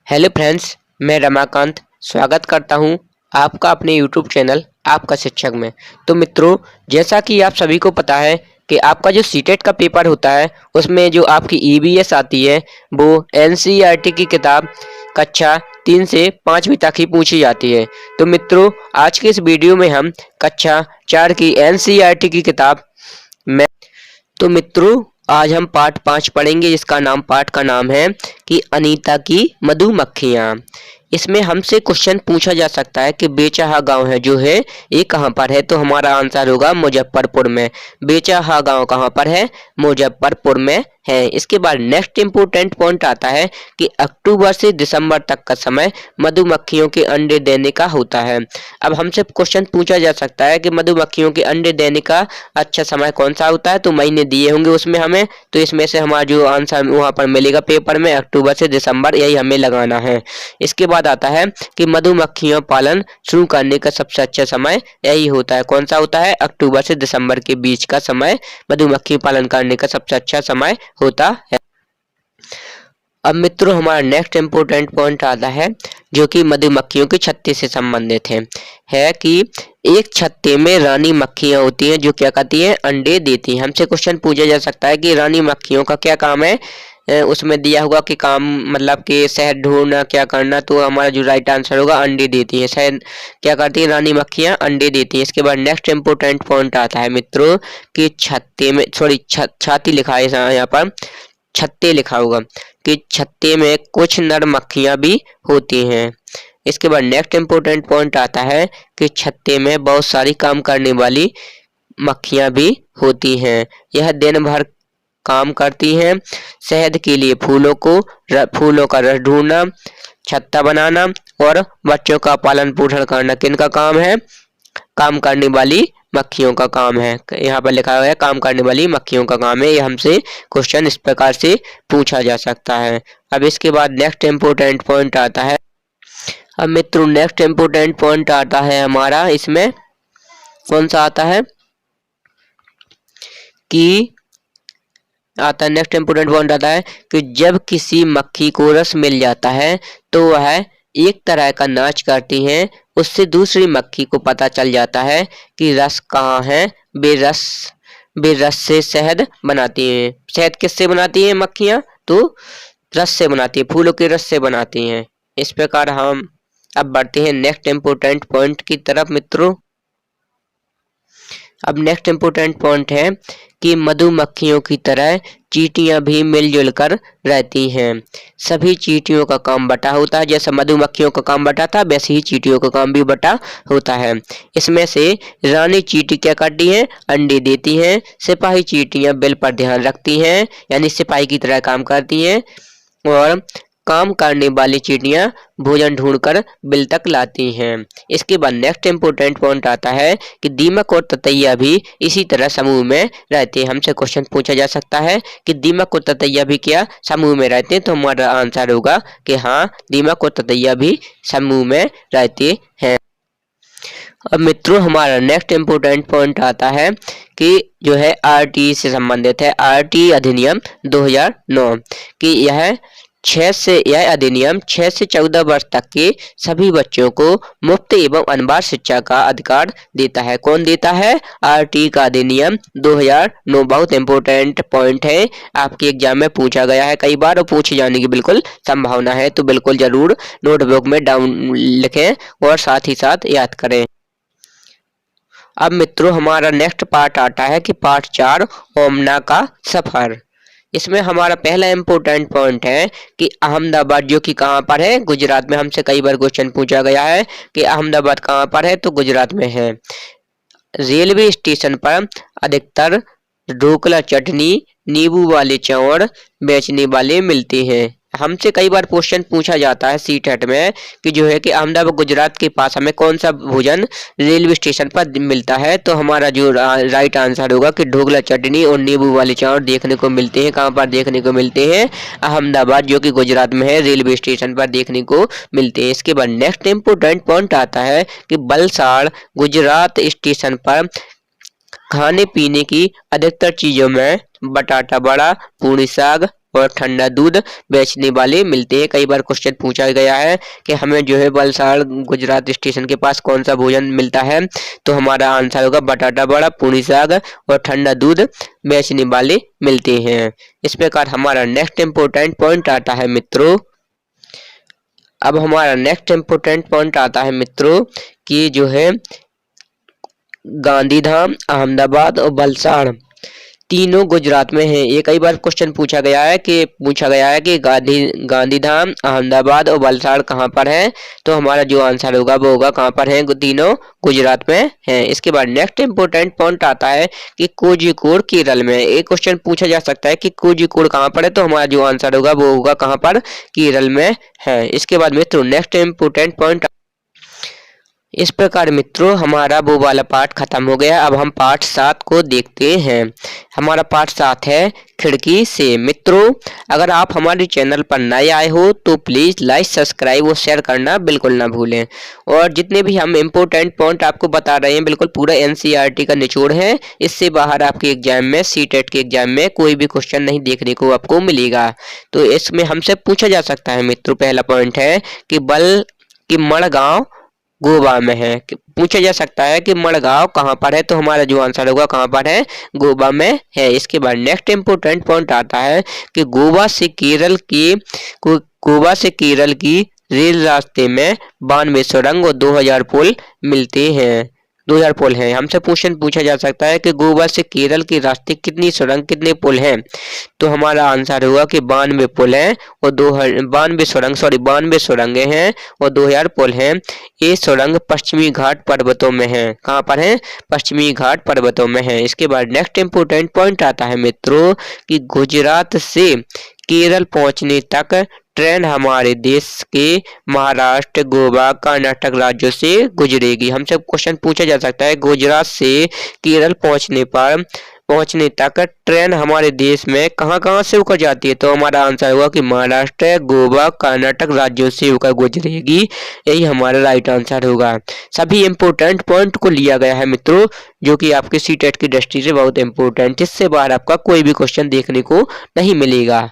Hello friends, मैं रमाकांत स्वागत करता हूं आपका अपने यूट्यूब चैनल आपका शिक्षक में। तो मित्रों, जैसा कि आप सभी को पता है कि आपका जो सीटेट का पेपर होता है उसमें जो आपकी ईवीएस आती है वो एनसीईआरटी की किताब कक्षा 3 से 5वीं तक ही पूछी जाती है। तो मित्रों, आज के इस वीडियो में हम कक्षा 4 की एनसीईआरटी की किताब में तो मित्रों, आज हम पाठ 5 पढ़ेंगे जिसका पाठ का नाम है कि अनीता की मधुमक्खियाँ। इसमें हमसे क्वेश्चन पूछा जा सकता है कि बेचाहा गांव है जो है ये कहाँ पर है। तो हमारा आंसर होगा मुजफ्फरपुर में। बेचाहा गांव कहाँ पर है? मुजफ्फरपुर में है। इसके बाद नेक्स्ट इम्पोर्टेंट पॉइंट आता है कि अक्टूबर से दिसंबर तक का समय मधुमक्खियों के अंडे देने का होता है। अब हमसे क्वेश्चन पूछा जा सकता है कि मधुमक्खियों के अंडे देने का अच्छा समय कौन सा होता है। तो महीने दिए होंगे उसमें हमें, तो इसमें से हमारा जो आंसर वहाँ पर मिलेगा पेपर में अक्टूबर से दिसंबर, यही हमें लगाना है। इसके बाद आता है कि मधुमक्खियों पालन शुरू करने का सबसे अच्छा समय यही होता है। कौन सा होता है? अक्टूबर से दिसंबर के बीच का समय मधुमक्खी पालन करने का सबसे अच्छा समय होता है। अब मित्रों, हमारा नेक्स्ट इम्पोर्टेंट पॉइंट आता है जो कि मधुमक्खियों की छत्ते से संबंधित है कि एक छत्ते में रानी मक्खियां होती हैं जो क्या करती हैं? अंडे देती हैं। हमसे क्वेश्चन पूछा जा सकता है कि रानी मक्खियों का क्या काम है। उसमें दिया होगा कि काम मतलब कि शहद ढूंढना, क्या करना। तो हमारा जो राइट आंसर होगा अंडे देती है। शहद क्या करती है? रानी मक्खियां अंडे देती हैं। इसके बाद नेक्स्ट इम्पोर्टेंट पॉइंट आता है मित्रों कि छत्ते में छाती लिखा है यहाँ पर, छत्ते लिखा होगा कि छत्ते में कुछ नर मक्खियां भी होती हैं। इसके बाद नेक्स्ट इम्पोर्टेंट पॉइंट आता है कि छत्ते में बहुत सारी काम करने वाली मक्खियां भी होती हैं। यह दिन भर काम करती हैं। शहद के लिए फूलों का रस ढूंढना, छत्ता बनाना और बच्चों का पालन पोषण करना किनका काम है? काम करने वाली मक्खियों का काम है। यहाँ पर लिखा हुआ है काम करने वाली मक्खियों का काम है। ये हमसे क्वेश्चन इस प्रकार से पूछा जा सकता है। अब इसके बाद नेक्स्ट इम्पोर्टेंट पॉइंट आता है। अब मित्रों, नेक्स्ट इम्पोर्टेंट पॉइंट आता है हमारा, इसमें कौन सा आता है कि नेक्स्ट इम्पोर्टेंट पॉइंट आता है कि जब किसी मक्खी को रस मिल जाता है तो वह एक तरह का नाच करती हैं। उससे दूसरी मक्खी को पता चल जाता है कि रस कहाँ है। बेरस से शहद बनाती हैं। शहद किससे बनाती हैं मक्खियाँ? तो रस से बनाती है, फूलों के रस से बनाती हैं। इस प्रकार हम अब बढ़ते हैं नेक्स्ट इम्पोर्टेंट पॉइंट की तरफ मित्रों। अब नेक्स्ट इम्पोर्टेंट पॉइंट है कि मधुमक्खियों की तरह चींटियां भी मिलजुल कर रहती हैं। सभी चींटियों का काम बटा होता है। जैसा मधुमक्खियों का काम बटा था वैसे ही चींटियों का काम भी बटा होता है। इसमें से रानी चींटी क्या करती हैं? अंडे देती हैं। सिपाही चींटियां बिल पर ध्यान रखती हैं, यानी सिपाही की तरह काम करती हैं। और काम करने वाली चींटियां भोजन ढूंढकर बिल तक लाती हैं। इसके बाद नेक्स्ट इम्पोर्टेंट पॉइंट आता है कि दीमक और ततैया भी इसी तरह समूह में रहते हैं। हमसे क्वेश्चन पूछा जा सकता है कि दीमक और ततैया भी क्या समूह में रहते हैं। तो हमारा आंसर होगा कि हाँ, दीमक और ततैया भी समूह में रहते हैं। अब मित्रों, हमारा नेक्स्ट इम्पोर्टेंट पॉइंट आता है कि जो है आरटी से संबंधित है। आरटी अधिनियम 2009 कि यह अधिनियम 6 से 14 वर्ष तक के सभी बच्चों को मुफ्त एवं अनिवार्य शिक्षा का अधिकार देता है। कौन देता है? आरटी का अधिनियम 2009 बहुत इम्पोर्टेंट पॉइंट है। आपके एग्जाम में पूछा गया है कई बार और पूछे जाने की बिल्कुल संभावना है। तो बिल्कुल जरूर नोटबुक में डाउन लिखें और साथ ही साथ याद करें। अब मित्रों, हमारा नेक्स्ट पार्ट आता है कि पार्ट 4 ओमना का सफर। इसमें हमारा पहला इम्पोर्टेंट पॉइंट है कि अहमदाबाद जो कि कहाँ पर है? गुजरात में। हमसे कई बार क्वेश्चन पूछा गया है कि अहमदाबाद कहाँ पर है? तो गुजरात में है। रेलवे स्टेशन पर अधिकतर ढोकला चटनी, नींबू वाले चावल बेचने वाले मिलते हैं। हमसे कई बार क्वेश्चन पूछा जाता है सीटेट में कि जो है कि अहमदाबाद गुजरात के पास हमें कौन सा भोजन रेलवे स्टेशन पर मिलता है। तो हमारा जो राइट आंसर होगा कि ढोकला चटनी और नींबू वाले चावल देखने को मिलते हैं। कहाँ पर देखने को मिलते हैं? अहमदाबाद जो कि गुजरात में है, रेलवे स्टेशन पर देखने को मिलते हैं। इसके बाद नेक्स्ट इम्पोर्टेंट पॉइंट आता है कि वलसाड़ गुजरात स्टेशन पर खाने पीने की अधिकतर चीजों में बटाटा वड़ा, पूरी साग और ठंडा दूध बेचने वाले मिलते हैं। कई बार क्वेश्चन पूछा गया है कि हमें जो है वलसाड़ गुजरात स्टेशन के पास कौन सा भोजन मिलता है, तो हमारा आंसर होगा बटाटा वड़ा, पूरी साग और ठंडा दूध बेचने वाले मिलते हैं। इस प्रकार हमारा नेक्स्ट इम्पोर्टेंट पॉइंट आता है मित्रों। अब हमारा नेक्स्ट इम्पोर्टेंट पॉइंट आता है मित्रों कि जो है गांधीधाम, अहमदाबाद और वलसाड़ तीनों गुजरात में हैं। ये कई बार क्वेश्चन पूछा गया है कि गांधीधाम, अहमदाबाद और वलसाड़ कहाँ पर है, तो हमारा जो आंसर होगा वो होगा कहाँ पर है, तीनों गुजरात में हैं। इसके बाद नेक्स्ट इंपोर्टेंट पॉइंट आता है कि कोझिकोड केरल में। एक क्वेश्चन पूछा जा सकता है कि कोझिकोड कहाँ पर है, तो हमारा जो आंसर होगा वो होगा कहाँ पर, केरल में है। इसके बाद मित्रों नेक्स्ट इंपोर्टेंट पॉइंट। इस प्रकार मित्रों हमारा वो वाला पार्ट खत्म हो गया। अब हम पार्ट 7 को देखते हैं। हमारा पार्ट 7 है खिड़की से। मित्रों अगर आप हमारे चैनल पर नए आए हो तो प्लीज लाइक, सब्सक्राइब और शेयर करना बिल्कुल ना भूलें। और जितने भी हम इम्पोर्टेंट पॉइंट आपको बता रहे हैं बिल्कुल पूरा एनसीईआरटी का निचोड़ है। इससे बाहर आपके एग्जाम में, सीटेट के एग्जाम में कोई भी क्वेश्चन नहीं देखने को आपको मिलेगा। तो इसमें हमसे पूछा जा सकता है मित्रों, पहला पॉइंट है कि मड़गांव गोवा में है। पूछा जा सकता है कि मड़गांव कहाँ पर है, तो हमारा जो आंसर होगा कहाँ पर है, गोवा में है। इसके बाद नेक्स्ट इम्पोर्टेंट पॉइंट आता है कि गोवा से केरल की रेल रास्ते में 92 सुरंग और 2000 पुल मिलते हैं। 2000 पुल हैं। हमसे क्वेश्चन पूछा जा सकता है कि गोवा से केरल के रास्ते कितनी सुरंग, कितने पुल हैं, तो हमारा आंसर होगा कि 92 पुल हैं और 92 सुरंगें हैं और 2000 पुल हैं। ये सुरंग पश्चिमी घाट पर्वतों में है। कहाँ पर है, पश्चिमी घाट पर्वतों में है। इसके बाद नेक्स्ट इम्पोर्टेंट पॉइंट आता है मित्रों कि गुजरात से केरल पहुंचने तक ट्रेन हमारे देश के महाराष्ट्र, गोवा, कर्नाटक राज्यों से गुजरेगी। हमसे क्वेश्चन पूछा जा सकता है गुजरात से केरल पहुंचने तक ट्रेन हमारे देश में कहां से होकर जाती है, तो हमारा आंसर होगा कि महाराष्ट्र, गोवा, कर्नाटक राज्यों से होकर गुजरेगी। यही हमारा राइट आंसर होगा। सभी इंपोर्टेंट पॉइंट को लिया गया है मित्रों, जो कि आपके सीटेट की दृष्टि से बहुत इंपोर्टेंट। इससे बाहर आपका कोई भी क्वेश्चन देखने को नहीं मिलेगा।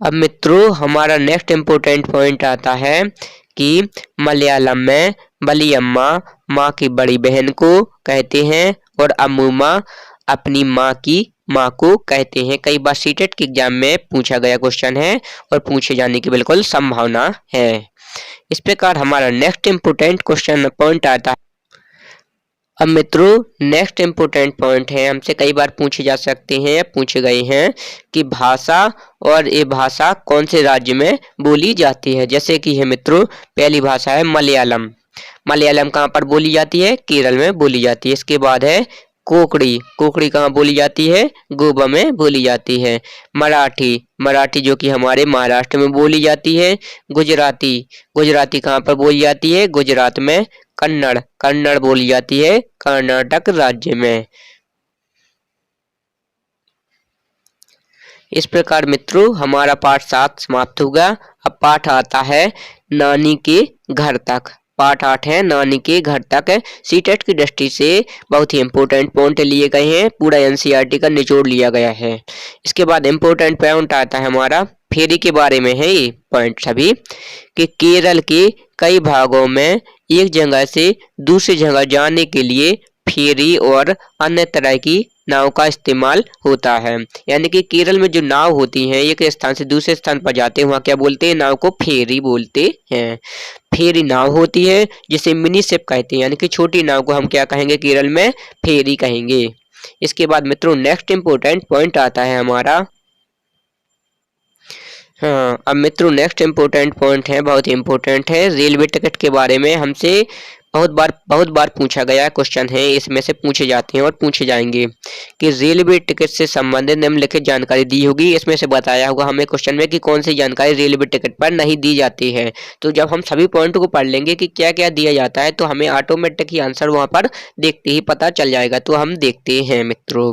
अब मित्रों हमारा नेक्स्ट इम्पोर्टेंट पॉइंट आता है कि मलयालम में बलियम्मा माँ की बड़ी बहन को कहते हैं और अम्मुमा अपनी माँ की माँ को कहते हैं। कई बार सीटेट के एग्जाम में पूछा गया क्वेश्चन है और पूछे जाने की बिल्कुल संभावना है। इस प्रकार हमारा नेक्स्ट इम्पोर्टेंट क्वेश्चन पॉइंट आता है। अब मित्रों नेक्स्ट इम्पोर्टेंट पॉइंट है, हमसे कई बार पूछे जा सकते हैं या पूछे गए हैं कि भाषा और ये भाषा कौन से राज्य में बोली जाती है। जैसे कि है मित्रों, पहली भाषा है मलयालम। मलयालम कहाँ पर बोली जाती है, केरल में बोली जाती है। इसके बाद है कोंकणी। कोंकणी कहाँ बोली जाती है, गोवा में बोली जाती है। मराठी जो कि हमारे महाराष्ट्र में बोली जाती है। गुजराती कहाँ पर बोली जाती है, गुजरात में। कन्नड़ बोली जाती है कर्नाटक राज्य में। इस प्रकार मित्रों हमारा पाठ 7 समाप्त होगा। अब पाठ आता है नानी के घर तक। पार्ट 8 है नानी के घर तक। सीटेट की दृष्टि से बहुत ही इंपोर्टेंट पॉइंट लिए गए हैं, पूरा एनसीईआरटी का निचोड़ लिया गया है। इसके बाद इंपोर्टेंट पॉइंट आता है हमारा फेरी के बारे में है। ये पॉइंट सभी कि केरल के कई भागों में एक जगह से दूसरी जगह जाने के लिए फेरी और अन्य तरह की नाव का इस्तेमाल होता है। यानी कि केरल में जो नाव होती हैं एक स्थान से दूसरे स्थान पर जाते हैं, वहाँ क्या बोलते हैं, नाव को फेरी बोलते हैं। फेरी नाव होती है जिसे मिनी शिप कहते हैं, यानी कि छोटी नाव को हम क्या कहेंगे, केरल में फेरी कहेंगे। इसके बाद मित्रों नेक्स्ट इम्पोर्टेंट पॉइंट आता है हमारा। हाँ, अब मित्रों नेक्स्ट इम्पोर्टेंट पॉइंट है, बहुत ही इम्पोर्टेंट है। रेलवे टिकट के बारे में हमसे बहुत बार पूछा गया क्वेश्चन है, इसमें से पूछे जाते हैं और पूछे जाएंगे कि रेलवे टिकट से संबंधित निम्नलिखित जानकारी दी होगी। इसमें से बताया होगा हमें क्वेश्चन में कि कौन सी जानकारी रेलवे टिकट पर नहीं दी जाती है। तो जब हम सभी पॉइंट को पढ़ लेंगे कि क्या क्या दिया जाता है, तो हमें ऑटोमेटिक ही आंसर वहां पर देखते ही पता चल जाएगा। तो हम देखते हैं मित्रों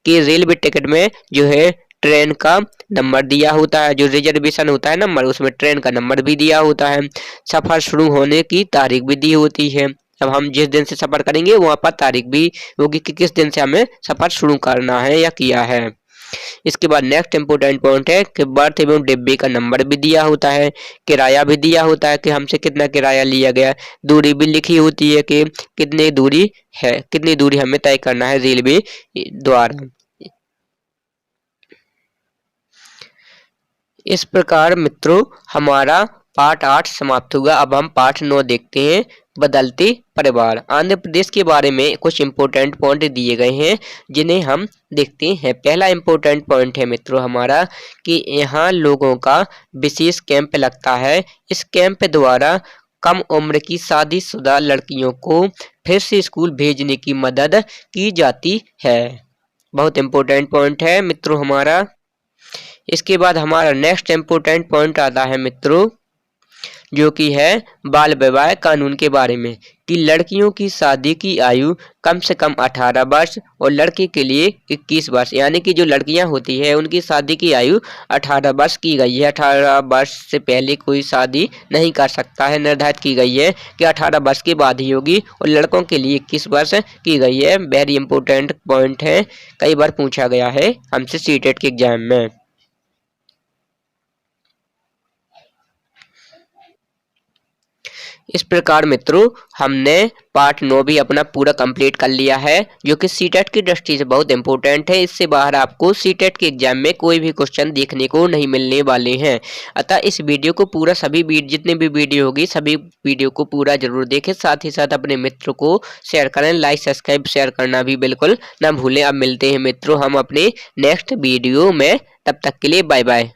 कि रेलवे टिकट में जो है ट्रेन का नंबर दिया होता है, जो रिजर्वेशन होता है नंबर, उसमें ट्रेन का नंबर भी दिया होता है। सफर शुरू होने की तारीख भी दी होती है। अब हम जिस दिन से सफर करेंगे वहां पर तारीख भी होगी कि किस दिन से हमें सफर शुरू करना है या किया है। इसके बाद नेक्स्ट इंपॉर्टेंट पॉइंट है कि बर्थ एवं डिब्बे का नंबर भी दिया होता है, किराया भी दिया होता है कि हमसे कितना किराया लिया गया, दूरी भी लिखी होती है कि कितनी दूरी है, कितनी दूरी हमें तय करना है रेलवे द्वारा। इस प्रकार मित्रों हमारा पार्ट 8 समाप्त हुआ। अब हम पार्ट 9 देखते हैं, बदलते परिवार। आंध्र प्रदेश के बारे में कुछ इम्पोर्टेंट पॉइंट दिए गए हैं जिन्हें हम देखते हैं। पहला इम्पोर्टेंट पॉइंट है मित्रों हमारा कि यहाँ लोगों का विशेष कैंप लगता है। इस कैंप द्वारा कम उम्र की शादीशुदा लड़कियों को फिर से स्कूल भेजने की मदद की जाती है। बहुत इम्पोर्टेंट पॉइंट है मित्रों हमारा। इसके बाद हमारा नेक्स्ट इम्पोर्टेंट पॉइंट आता है मित्रों जो कि है बाल विवाह कानून के बारे में कि लड़कियों की शादी की आयु कम से कम 18 वर्ष और लड़के के लिए 21 वर्ष, यानी कि जो लड़कियां होती है उनकी शादी की आयु 18 वर्ष की गई है। 18 वर्ष से पहले कोई शादी नहीं कर सकता है, निर्धारित की गई है कि 18 वर्ष के बाद ही होगी, और लड़कों के लिए 21 वर्ष की गई है। वेरी इंपॉर्टेंट पॉइंट है, कई बार पूछा गया है हमसे सीटेट के एग्जाम में। इस प्रकार मित्रों हमने पार्ट 9 भी अपना पूरा कंप्लीट कर लिया है, जो कि सीटेट की दृष्टि से बहुत इंपॉर्टेंट है। इससे बाहर आपको सीटेट के एग्जाम में कोई भी क्वेश्चन देखने को नहीं मिलने वाले हैं। अतः इस वीडियो को पूरा जितने भी वीडियो होगी सभी वीडियो को पूरा जरूर देखें, साथ ही साथ अपने मित्र को शेयर करें, लाइक सब्सक्राइब शेयर करना भी बिल्कुल ना भूलें। अब मिलते हैं मित्रों हम अपने नेक्स्ट वीडियो में, तब तक के लिए बाय बाय।